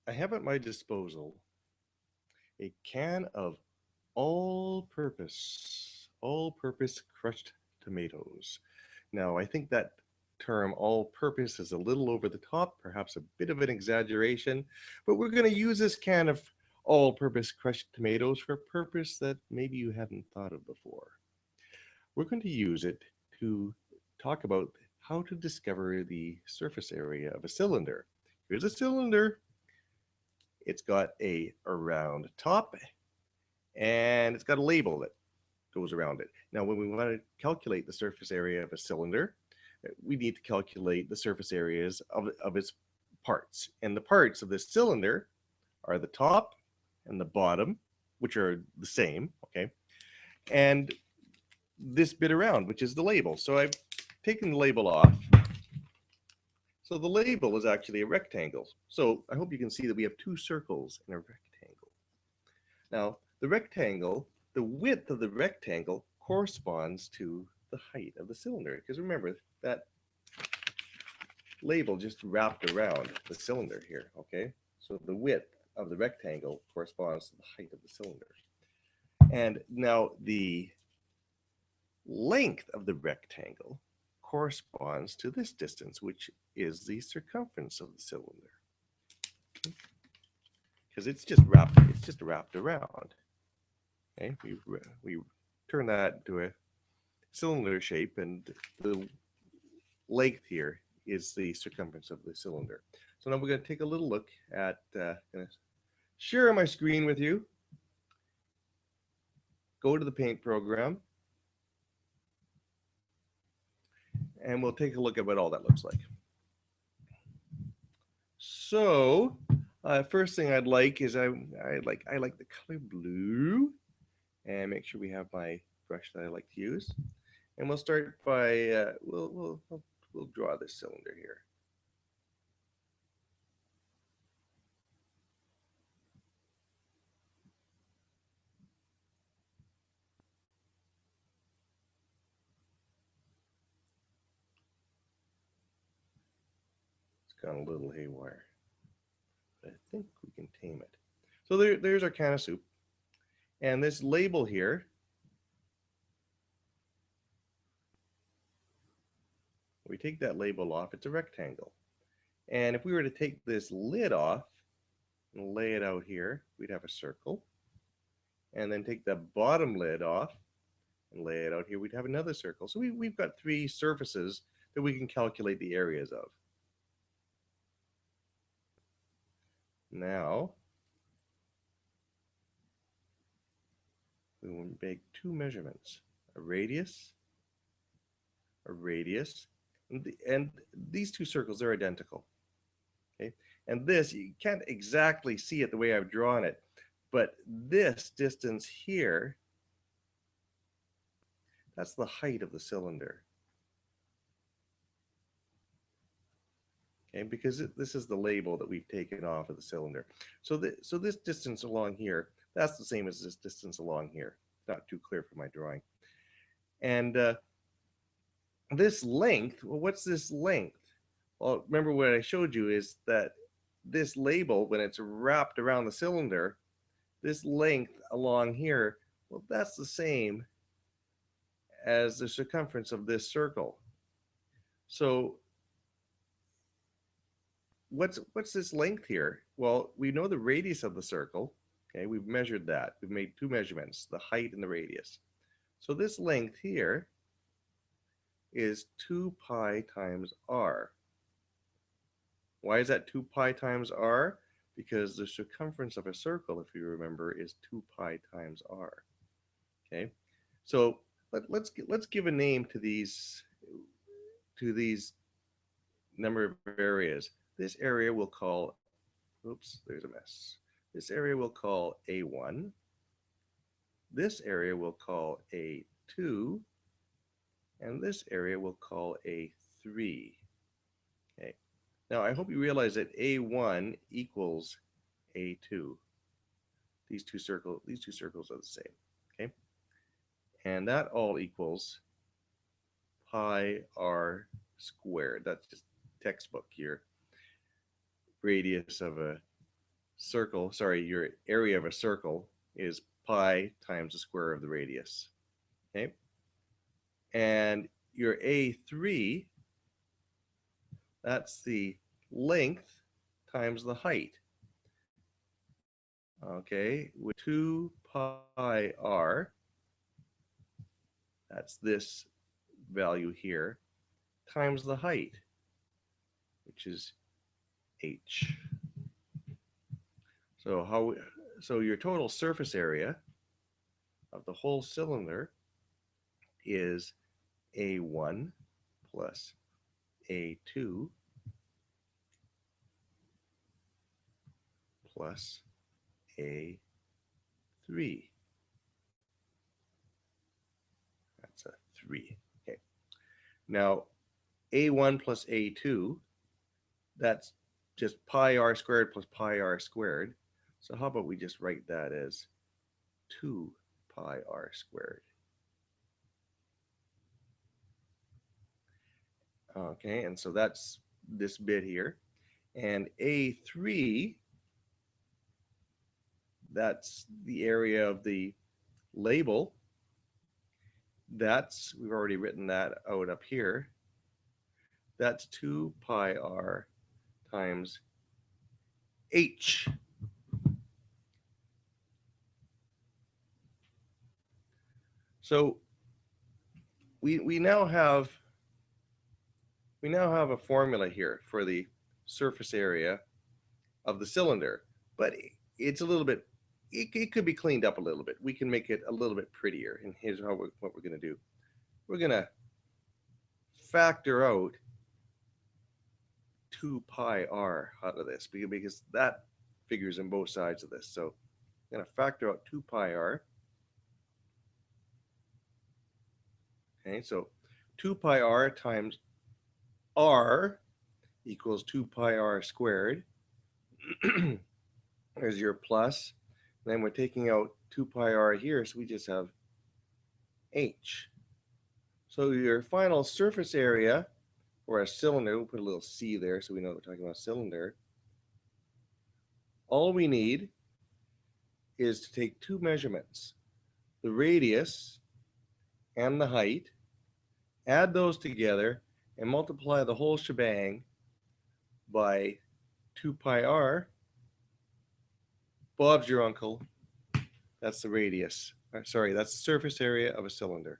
I have at my disposal a can of all-purpose crushed tomatoes. Now, I think that term all-purpose is a little over the top, perhaps a bit of an exaggeration, but we're going to use this can of all-purpose crushed tomatoes for a purpose that maybe you hadn't thought of before. We're going to use it to talk about how to discover the surface area of a cylinder. Here's a cylinder. It's got a round top and it's got a label that goes around it. Now, when we want to calculate the surface area of a cylinder, we need to calculate the surface areas of its parts. And the parts of this cylinder are the top and the bottom, which are the same, okay? And this bit around, which is the label. So I've taken the label off. So the label is actually a rectangle. So I hope you can see that we have two circles in a rectangle. Now, the width of the rectangle corresponds to the height of the cylinder. Because remember, that label just wrapped around the cylinder here, okay? So the width of the rectangle corresponds to the height of the cylinder. And now the length of the rectangle corresponds to this distance, which is the circumference of the cylinder. Because it's just wrapped around. Okay, we turn that to a cylinder shape, and the length here is the circumference of the cylinder. So now we're going to take a little look at, share my screen with you. Go to the paint program, and we'll take a look at what all that looks like. So first thing I'd like is I like the color blue, and make sure we have my brush that I like to use. And we'll start by we'll draw this cylinder here. It's gone a little haywire, but I think we can tame it. So there's our can of soup, and this label here, we take that label off, it's a rectangle. And if we were to take this lid off and lay it out here, we'd have a circle. And then take the bottom lid off and lay it out here, we'd have another circle. So we've got three surfaces that we can calculate the areas of. Now, we will make two measurements, a radius, and these two circles are identical. Okay, and this, you can't exactly see it the way I've drawn it, but this distance here, that's the height of the cylinder. Okay, because this is the label that we've taken off of the cylinder. So this distance along here, that's the same as this distance along here. Not too clear for my drawing. And this length, well, what's this length? Well, remember what I showed you is that this label, when it's wrapped around the cylinder, this length along here, well, that's the same as the circumference of this circle. So what's this length here? Well, we know the radius of the circle. Okay, we've measured that. We've made two measurements, the height and the radius. So this length here is 2 pi times r. Why is that 2 pi times r? Because the circumference of a circle, if you remember, is 2 pi times r. Okay, so let's give a name to these number of areas. This area we'll call, oops, there's a mess. This area we'll call A1. This area we'll call A2. And this area we'll call A3. Okay. Now I hope you realize that A1 equals A2. These two circles are the same. Okay. And that all equals pi r squared. That's just textbook here. Radius of a circle, sorry, your area of a circle is pi times the square of the radius. Okay. And your A3, that's the length times the height. Okay, with 2 pi r, that's this value here, times the height, which is h. So your total surface area of the whole cylinder is A1 plus A2 plus A3. That's a 3. Okay. Now, A1 plus A2, that's just pi r squared plus pi r squared. So how about we just write that as 2 pi r squared. Okay, and so that's this bit here. And A3, that's the area of the label. We've already written that out up here. That's 2 pi r times h. So we now have a formula here for the surface area of the cylinder, but it's a little bit, it could be cleaned up a little bit. We can make it a little bit prettier. And here's what we're going to do. We're going to factor out 2 pi r out of this because that figures in both sides of this. So I'm going to factor out 2 pi r. Okay, so 2 pi r times r equals 2 pi r squared. There's your plus. Then we're taking out 2 pi r here, so we just have h. So your final surface area for a cylinder, we'll put a little c there so we know we're talking about a cylinder. All we need is to take two measurements, the radius and the height, add those together, and multiply the whole shebang by 2 pi r. Bob's your uncle. That's the radius. Sorry, that's the surface area of a cylinder.